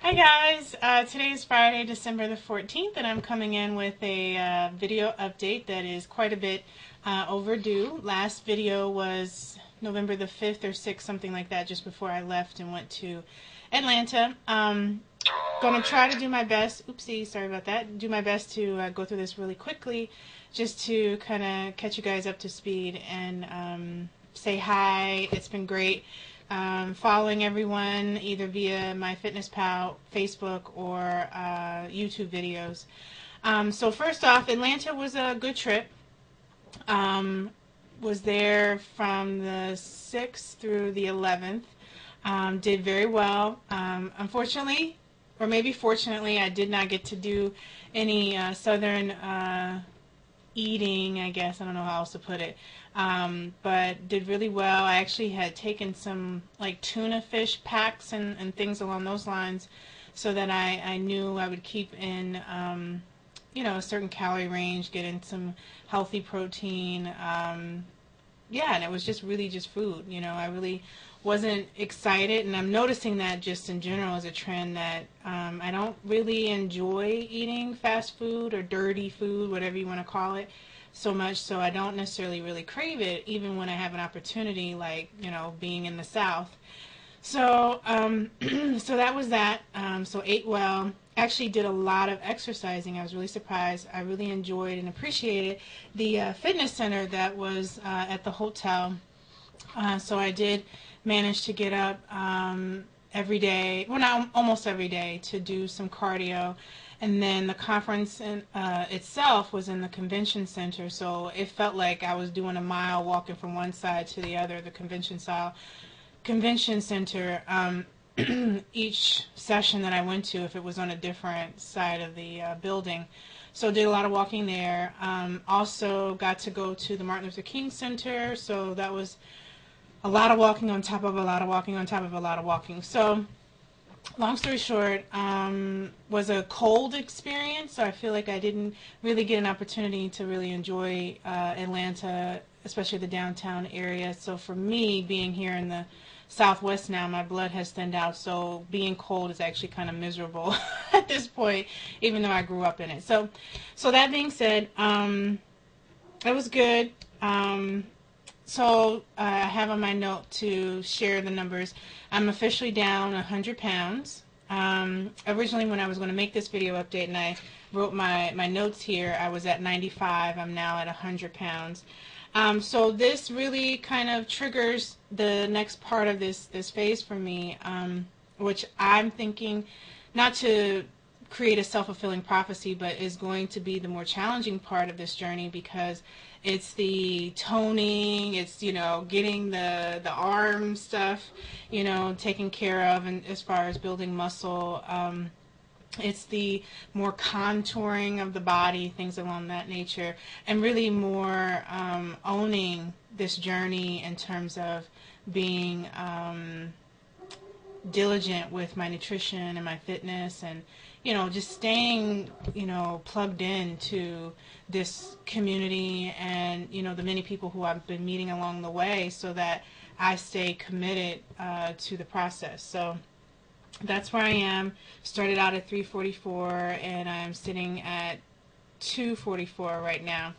Hi guys, today is Friday, December the 14th, and I'm coming in with a video update that is quite a bit overdue. Last video was November the 5th or 6th, something like that, just before I left and went to Atlanta. Gonna try to do my best, oopsie, sorry about that, do my best to go through this really quickly, just to kind of catch you guys up to speed and say hi. It's been great. Following everyone either via MyFitnessPal, Facebook, or YouTube videos. So first off, Atlanta was a good trip. Was there from the 6th through the 11th. Did very well. Unfortunately, or maybe fortunately, I did not get to do any southern eating, I guess. I don't know how else to put it. But did really well. I actually had taken some like tuna fish packs and things along those lines so that I knew I would keep in a certain calorie range, get in some healthy protein. Yeah, and it was just really just food. I really wasn't excited, and I'm noticing that just in general as a trend that I don't really enjoy eating fast food or dirty food, whatever you want to call it, so much, so I don't necessarily really crave it, even when I have an opportunity, like, being in the South. So, so that was that. So ate well. Actually did a lot of exercising. I was really surprised. I really enjoyed and appreciated the fitness center that was at the hotel. So I did manage to get up every day, well, not almost every day, to do some cardio. And then the conference itself was in the convention center, so it felt like I was doing a mile walking from one side to the other, the convention center. Each session that I went to, if it was on a different side of the building. So did a lot of walking there. Also got to go to the Martin Luther King Center, so that was a lot of walking on top of a lot of walking on top of a lot of walking. So long story short, was a cold experience, so I feel like I didn't really get an opportunity to really enjoy Atlanta, especially the downtown area. So for me, being here in the Southwest now, my blood has thinned out, so being cold is actually kind of miserable at this point, even though I grew up in it. So that being said, it was good. So I have on my note to share the numbers. I'm officially down 100 pounds. Originally, when I was going to make this video update and I wrote my notes here, I was at 95. I'm now at 100 pounds. So this really kind of triggers the next part of this phase for me, which I'm thinking not to create a self-fulfilling prophecy, but is going to be the more challenging part of this journey, because it's the toning, it's, getting the arm stuff, taken care of, and as far as building muscle, it's the more contouring of the body, things along that nature, and really more owning this journey in terms of being diligent with my nutrition and my fitness, and just staying plugged in to this community and the many people who I've been meeting along the way, so that I stay committed to the process. So that's where I am. Started out at 344 and I'm sitting at 244 right now.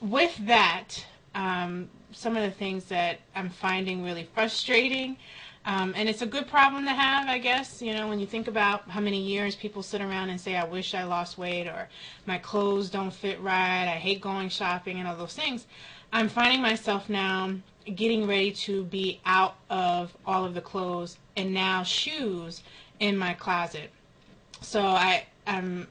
With that, some of the things that I'm finding really frustrating, and it's a good problem to have, I guess, when you think about how many years people sit around and say, I wish I lost weight, or my clothes don't fit right, I hate going shopping, and all those things. I'm finding myself now getting ready to be out of all of the clothes and now shoes in my closet. So I'm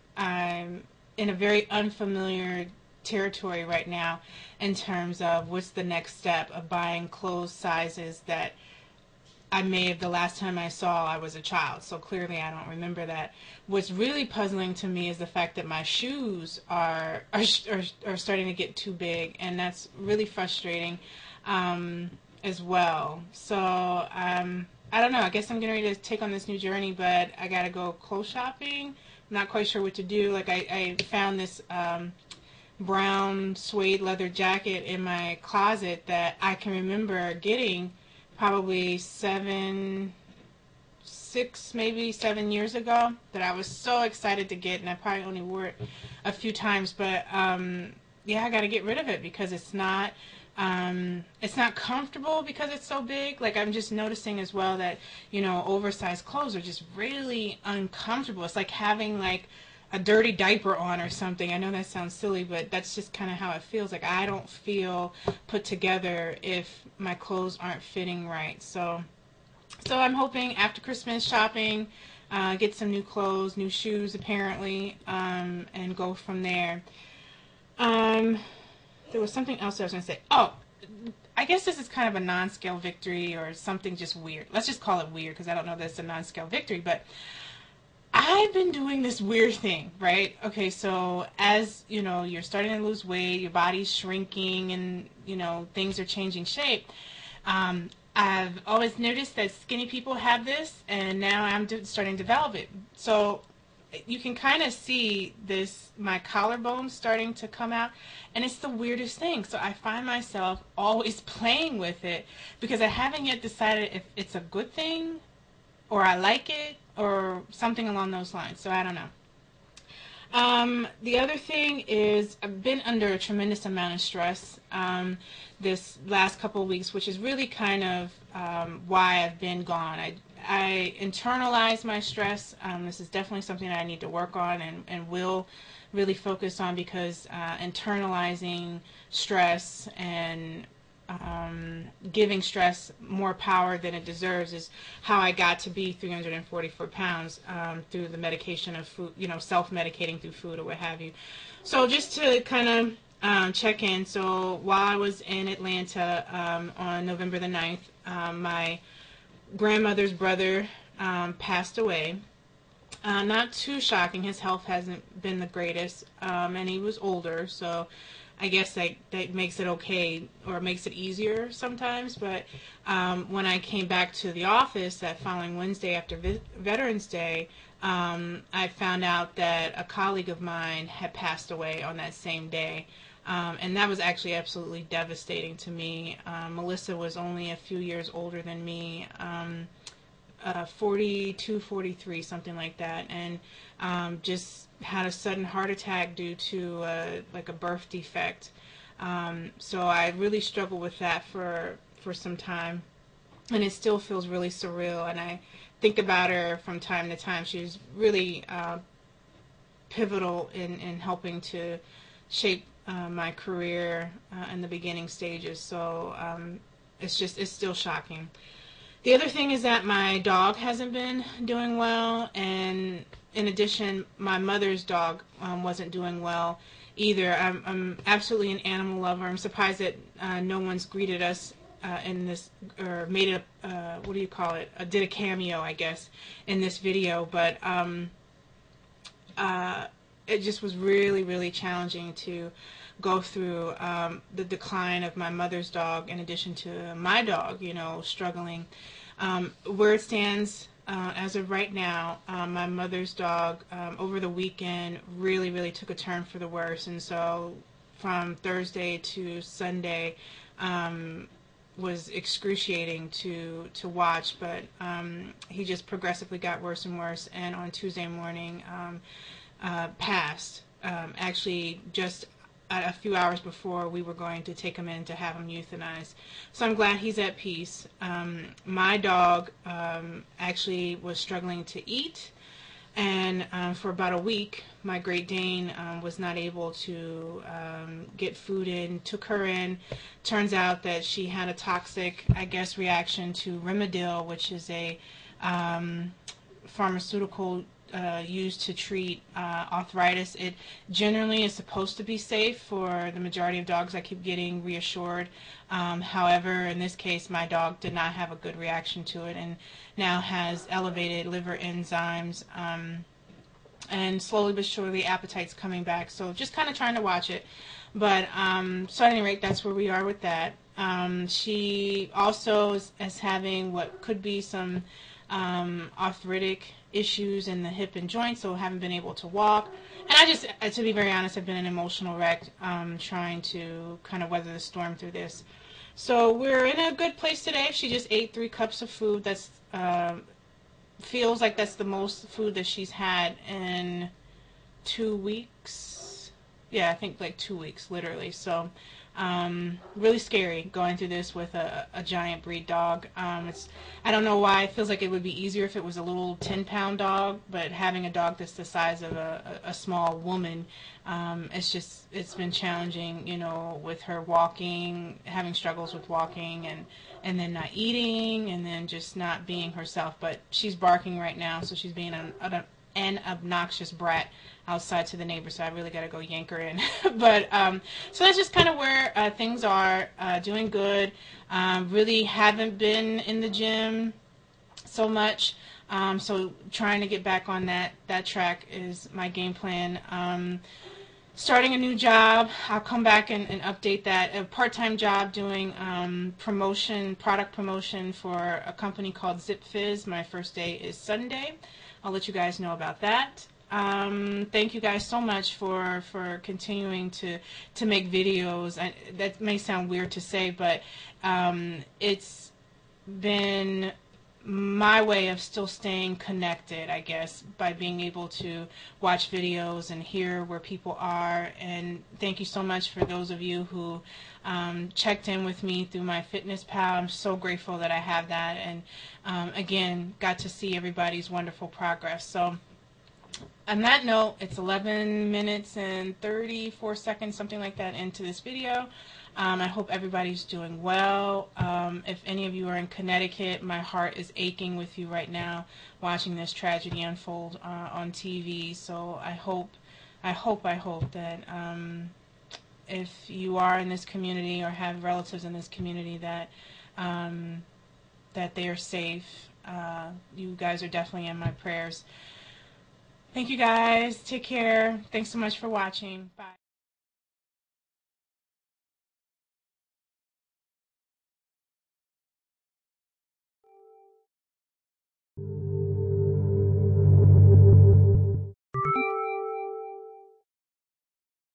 in a very unfamiliar territory right now in terms of what's the next step of buying clothes sizes that I may have the last time I saw I was a child, so clearly I don't remember that. What's really puzzling to me is the fact that my shoes are starting to get too big, and that's really frustrating as well. So I don't know, I guess I'm getting ready to take on this new journey, but I gotta go clothes shopping. I'm not quite sure what to do. Like I found this brown suede leather jacket in my closet that I can remember getting probably 7 6, maybe 7 years ago that I was so excited to get, and I probably only wore it a few times, but yeah, I got to get rid of it because it's not comfortable because it's so big. Like, I'm just noticing as well that, you know, oversized clothes are just really uncomfortable. It's like having like a dirty diaper on or something. I know that sounds silly, but that's just kind of how it feels. Like, I don't feel put together if my clothes aren't fitting right. So I'm hoping after Christmas shopping, get some new clothes, new shoes apparently, and go from there. There was something else I was going to say. Oh, I guess this is kind of a non-scale victory or something just weird. Let's just call it weird because I don't know that it's a non-scale victory, but I've been doing this weird thing, right? Okay, so as, you know, you're starting to lose weight, your body's shrinking, and, you know, things are changing shape. I've always noticed that skinny people have this, and now I'm starting to develop it. So you can kind of see this, my collarbone starting to come out, and it's the weirdest thing. So I find myself always playing with it because I haven't yet decided if it's a good thing or I like it or something along those lines. So I don't know. The other thing is I've been under a tremendous amount of stress this last couple of weeks, which is really kind of why I've been gone. I internalize my stress. This is definitely something that I need to work on and will really focus on because internalizing stress and giving stress more power than it deserves is how I got to be 344 pounds through the medication of food, you know, self-medicating through food or what have you. So just to kind of check in, so while I was in Atlanta on November the 9th, my grandmother's brother passed away. Not too shocking. His health hasn't been the greatest, and he was older, so I guess that makes it okay or makes it easier sometimes. But when I came back to the office that following Wednesday after Veterans Day, I found out that a colleague of mine had passed away on that same day. And that was actually absolutely devastating to me. Melissa was only a few years older than me, 42, 43, something like that, and just had a sudden heart attack due to like a birth defect. So I really struggled with that for some time, and it still feels really surreal. And I think about her from time to time. She was really pivotal in helping to shape my career in the beginning stages. So it's still shocking. The other thing is that my dog hasn't been doing well, and in addition, my mother's dog wasn't doing well either. I'm absolutely an animal lover. I'm surprised that no one's greeted us in this, or made it what do you call it? Did a cameo, I guess, in this video. But it just was really, really challenging to go through the decline of my mother's dog in addition to my dog, you know, struggling. Where it stands as of right now, my mother's dog over the weekend really, really took a turn for the worse. And so from Thursday to Sunday was excruciating to watch, but he just progressively got worse and worse, and on Tuesday morning passed. Actually, just a few hours before we were going to take him in to have him euthanized. So I'm glad he's at peace. My dog actually was struggling to eat, and for about a week, my Great Dane was not able to get food in. Took her in. Turns out that she had a toxic, I guess, reaction to Rimadyl, which is a pharmaceutical used to treat arthritis. It generally is supposed to be safe for the majority of dogs. I keep getting reassured. However, in this case, my dog did not have a good reaction to it and now has elevated liver enzymes, and slowly but surely appetite's coming back. So just kind of trying to watch it. But so at any rate, that's where we are with that. She also is having what could be some arthritic issues in the hip and joint, so haven't been able to walk. And I just, to be very honest, I've been an emotional wreck trying to kind of weather the storm through this. So we're in a good place today. She just ate 3 cups of food. That's feels like that's the most food that she's had in 2 weeks. Yeah, I think like 2 weeks, literally. So, really scary going through this with a giant breed dog. I don't know why. It feels like it would be easier if it was a little 10-pound dog, but having a dog that's the size of a small woman, it's been challenging, with her walking, having struggles with walking, and then not eating, and then just not being herself. But she's barking right now, so she's being an obnoxious brat outside to the neighbors, so I really got to go yank her in. But so that's just kind of where things are. Doing good. Really haven't been in the gym so much, so trying to get back on that track is my game plan. Starting a new job, I'll come back and update that. A part-time job doing product promotion for a company called Zip Fizz. My first day is Sunday. I'll let you guys know about that. Thank you guys so much for continuing to make videos. That may sound weird to say, but it's been my way of still staying connected, I guess, by being able to watch videos and hear where people are. And thank you so much for those of you who checked in with me through my Fitness Pal. I'm so grateful that I have that, and again, got to see everybody's wonderful progress. So on that note, it's 11 minutes and 34 seconds, something like that, into this video. I hope everybody's doing well. If any of you are in Connecticut, my heart is aching with you right now, watching this tragedy unfold on TV. So I hope that if you are in this community or have relatives in this community, that that they are safe. You guys are definitely in my prayers. Thank you guys. Take care. Thanks so much for watching. Bye.